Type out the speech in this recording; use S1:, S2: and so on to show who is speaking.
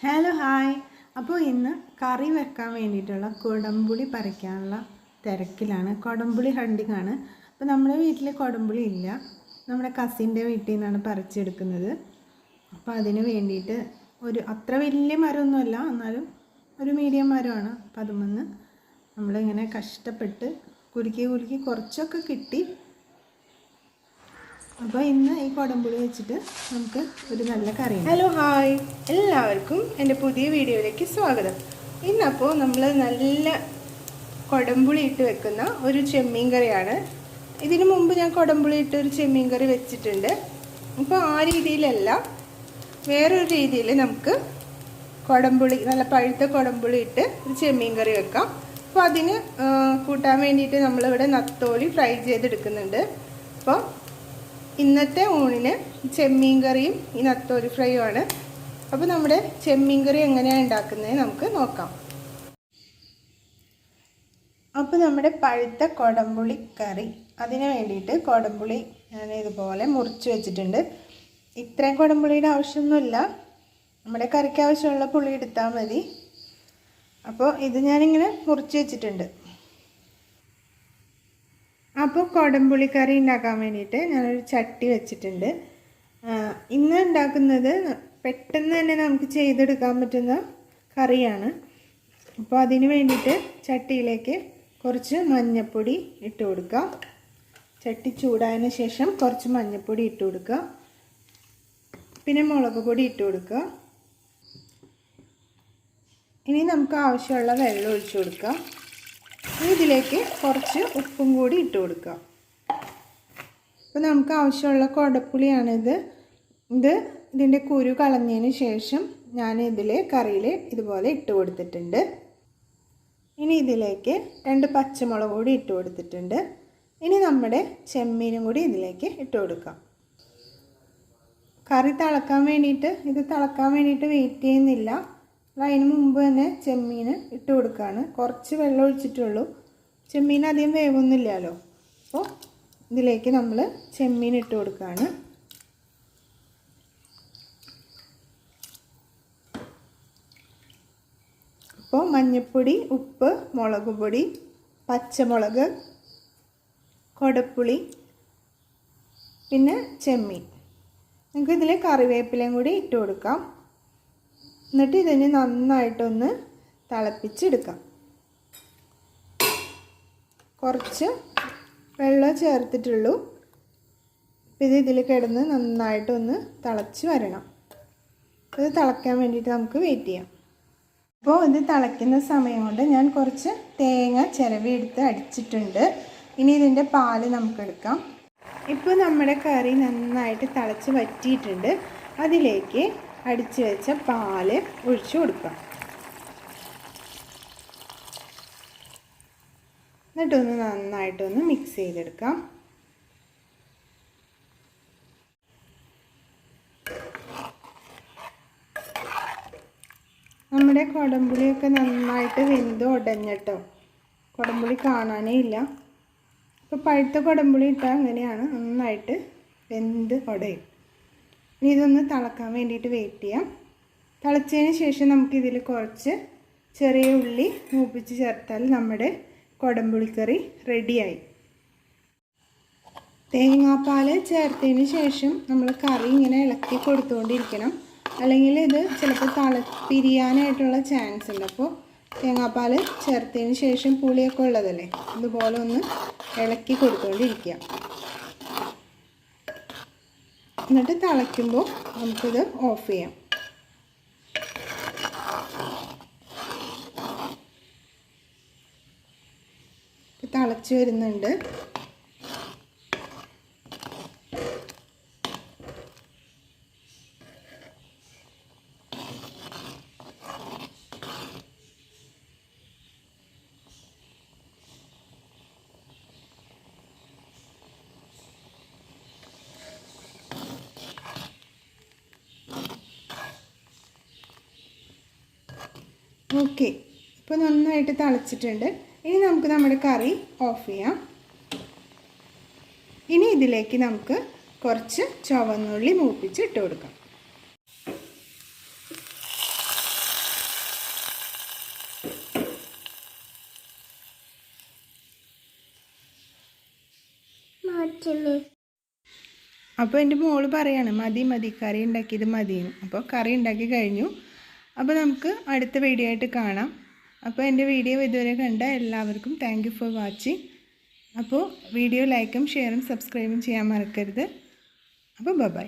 S1: Hello hi. അപ്പോൾ ഇന്ന് കറി വെക്കാൻ വേണ്ടിയിട്ടുള്ള കുടംപുളി പറിക്കാനുള്ള തിരക്കിലാണ്. കുടംപുളി ഹണ്ടിങ് ആണ്. അപ്പോൾ നമ്മുടെ വീട്ടിൽ കുടംപുളി ഇല്ല, നമ്മുടെ കസിൻ്റെ വീട്ടിൽ നിന്നാണ് പറിച്ചെടുക്കുന്നത്. അപ്പോൾ അതിന് വേണ്ടിയിട്ട് അത്ര വലിയ മരമൊന്നുമല്ല, എന്നാലും ഒരു മീഡിയം മരമാണ്. അപ്പോൾ അതുമെന്ന് നമ്മളിങ്ങനെ കഷ്ടപ്പെട്ട് കുലുക്കി കുറച്ചൊക്കെ കിട്ടി. അപ്പോൾ ഇന്ന് ഈ കുടംപുളി വെച്ചിട്ട് നമുക്ക് ഒരു നല്ല കറി.
S2: ഹലോ ഹായ്, എല്ലാവർക്കും എൻ്റെ പുതിയ വീഡിയോയിലേക്ക് സ്വാഗതം. ഇന്നപ്പോൾ നമ്മൾ നല്ല കുടംപുളി ഇട്ട് വെക്കുന്ന ഒരു ചെമ്മീൻ കറിയാണ്. ഇതിനു മുമ്പ് ഞാൻ കുടംപുളി ഇട്ട് ഒരു ചെമ്മീൻ കറി വെച്ചിട്ടുണ്ട്. അപ്പോൾ ആ രീതിയിലല്ല, വേറൊരു രീതിയിൽ നമുക്ക് കുടംപുളി, നല്ല പഴുത്ത കുടംപുളി ഇട്ട് ഒരു ചെമ്മീൻ കറി വെക്കാം. അപ്പോൾ അതിന് കൂട്ടാൻ വേണ്ടിയിട്ട് നമ്മളിവിടെ നത്തോലി ഫ്രൈ ചെയ്തെടുക്കുന്നുണ്ട്. അപ്പോൾ ഇന്നത്തെ ഊണിന് ചെമ്മീൻ കറിയും ഈ നത്തോലി ഫ്രൈയുമാണ്. അപ്പോൾ നമ്മുടെ ചെമ്മീൻ കറി എങ്ങനെയാണ് ഉണ്ടാക്കുന്നത് നമുക്ക് നോക്കാം.
S1: അപ്പോൾ നമ്മുടെ പഴുത്ത കുടംപുളി കറി, അതിന് വേണ്ടിയിട്ട് കുടംപുളി ഞാൻ ഇതുപോലെ മുറിച്ച് വെച്ചിട്ടുണ്ട്. ഇത്രയും കുടംപുളിയുടെ ആവശ്യമൊന്നുമില്ല, നമ്മുടെ കറിക്ക് ആവശ്യമുള്ള പുളി എടുത്താൽ മതി. അപ്പോൾ ഇത് ഞാനിങ്ങനെ മുറിച്ച് വെച്ചിട്ടുണ്ട്. അപ്പോൾ കുടംപുളി കറി ഉണ്ടാക്കാൻ വേണ്ടിയിട്ട് ഞാനൊരു ചട്ടി വെച്ചിട്ടുണ്ട്. ഇന്ന് ഉണ്ടാക്കുന്നത് പെട്ടെന്ന് തന്നെ നമുക്ക് ചെയ്തെടുക്കാൻ പറ്റുന്ന കറിയാണ്. അപ്പോൾ അതിന് വേണ്ടിയിട്ട് ചട്ടിയിലേക്ക് കുറച്ച് മഞ്ഞൾപ്പൊടി ഇട്ട് കൊടുക്കുക. ചട്ടി ചൂടായതിന് ശേഷം കുറച്ച് മഞ്ഞൾപ്പൊടി ഇട്ട് കൊടുക്കുക. പിന്നെ മുളക് പൊടി ഇട്ട് കൊടുക്കുക. ഇനി നമുക്ക് ആവശ്യമുള്ള വെള്ളം ഒഴിച്ചു കൊടുക്കുക. ഇതിലേക്ക് കുറച്ച് ഉപ്പും കൂടി ഇട്ട് കൊടുക്കുക. അപ്പോൾ നമുക്ക് ആവശ്യമുള്ള കുടംപുളിയാണിത്. ഇതിൻ്റെ കുരു കളഞ്ഞതിന് ശേഷം ഞാൻ കറിയിൽ ഇതുപോലെ ഇട്ട് കൊടുത്തിട്ടുണ്ട്. ഇനി ഇതിലേക്ക് 2 പച്ചമുളക് കൂടി ഇട്ട് കൊടുത്തിട്ടുണ്ട്. ഇനി നമ്മുടെ ചെമ്മീനും കൂടി ഇതിലേക്ക് ഇട്ട് കൊടുക്കാം. കറി തിളക്കാൻ വേണ്ടിയിട്ട് വെയിറ്റ് ചെയ്യുന്നില്ല. അതിന് മുമ്പ് തന്നെ ചെമ്മീൻ ഇട്ട് കൊടുക്കുകയാണ്. കുറച്ച് വെള്ളം ഒഴിച്ചിട്ടുള്ളൂ, ചെമ്മീൻ അധികം വേവൊന്നുമില്ലല്ലോ. അപ്പോൾ ഇതിലേക്ക് നമ്മൾ ചെമ്മീൻ ഇട്ട് കൊടുക്കുകയാണ്. അപ്പോൾ മഞ്ഞൾപ്പൊടി, ഉപ്പ്, മുളക് പൊടി, പച്ചമുളക്, കുടംപുളി, പിന്നെ ചെമ്മീൻ. നമുക്ക് ഇതിൽ കറിവേപ്പിലയും കൂടി ഇട്ട് കൊടുക്കാം. എന്നിട്ട് ഇതിന് നന്നായിട്ടൊന്ന് തിളപ്പിച്ചെടുക്കാം. കുറച്ച് വെള്ളം ചേർത്തിട്ടുള്ളൂ. ഇത് ഇതിൽ കിടന്ന് നന്നായിട്ടൊന്ന് തിളച്ച് വരണം. ഇത് തിളയ്ക്കാൻ വേണ്ടിയിട്ട് നമുക്ക് വെയിറ്റ് ചെയ്യാം. അപ്പോൾ ഇത് തിളയ്ക്കുന്ന സമയം കൊണ്ട് ഞാൻ കുറച്ച് തേങ്ങ ചിരവി എടുത്ത് അടിച്ചിട്ടുണ്ട്. ഇനി ഇതിൻ്റെ പാല് നമുക്കെടുക്കാം. ഇപ്പോൾ നമ്മുടെ കറി നന്നായിട്ട് തിളച്ച് വറ്റിയിട്ടുണ്ട്. അതിലേക്ക് അടിച്ചു വെച്ച പാല് ഒഴിച്ചു കൊടുക്കാം. എന്നിട്ടൊന്ന് നന്നായിട്ടൊന്ന് മിക്സ് ചെയ്തെടുക്കാം. നമ്മുടെ കുടംപുളിയൊക്കെ നന്നായിട്ട് വെന്ത് ഉടഞ്ഞിട്ടോ, കുടംപുളി കാണാനേ ഇല്ല. ഇപ്പോൾ പഴുത്ത കുടംപുളി ഇട്ടാൽ അങ്ങനെയാണ്, നന്നായിട്ട് വെന്ത് ഉടയും. ഇനി ഇതൊന്ന് തിളക്കാൻ വേണ്ടിയിട്ട് വെയിറ്റ് ചെയ്യാം. തിളച്ചതിന് ശേഷം നമുക്കിതിൽ കുറച്ച് ചെറിയ ഉള്ളി മൂപ്പിച്ച് ചേർത്താൽ നമ്മുടെ കുടംപുളിക്കറി റെഡിയായി. തേങ്ങാപ്പാൽ ചേർത്തതിന് ശേഷം നമ്മൾ കറി ഇങ്ങനെ ഇളക്കി കൊടുത്തുകൊണ്ടിരിക്കണം, അല്ലെങ്കിൽ ഇത് ചിലപ്പോൾ പിരിയാനായിട്ടുള്ള ചാൻസ് ഉണ്ട്. അപ്പോൾ തേങ്ങാപ്പാൽ ചേർത്തതിന് ശേഷം പുളിയൊക്കെ ഉള്ളതല്ലേ, ഇതുപോലെ ഒന്ന് ഇളക്കി കൊടുത്തുകൊണ്ടിരിക്കുക. എന്നിട്ട് തിളയ്ക്കുമ്പോൾ നമുക്കിത് ഓഫ് ചെയ്യാം. തിളച്ച് വരുന്നുണ്ട്. ഓക്കെ, ഇപ്പോൾ നന്നായിട്ട് തിളച്ചിട്ടുണ്ട്. ഇനി നമുക്ക് നമ്മുടെ കറി ഓഫ് ചെയ്യാം. ഇനി ഇതിലേക്ക് നമുക്ക് കുറച്ച് ചുവന്നുള്ളി മൂപ്പിച്ച് ഇട്ട് കൊടുക്കാം.
S2: അപ്പോൾ എൻ്റെ മോള് പറയാണ് മതി മതി കറി ഉണ്ടാക്കിയത് മതിയെന്ന്. അപ്പോൾ കറി ഉണ്ടാക്കി കഴിഞ്ഞു. അപ്പോൾ നമുക്ക് അടുത്ത വീഡിയോ ആയിട്ട് കാണാം. അപ്പോൾ എൻ്റെ വീഡിയോ ഇതുവരെ കണ്ട എല്ലാവർക്കും താങ്ക് യു ഫോർ വാച്ചിങ്. അപ്പോൾ വീഡിയോ ലൈക്കും ഷെയറും സബ്സ്ക്രൈബും ചെയ്യാൻ മറക്കരുത്. അപ്പോൾ ബൈ.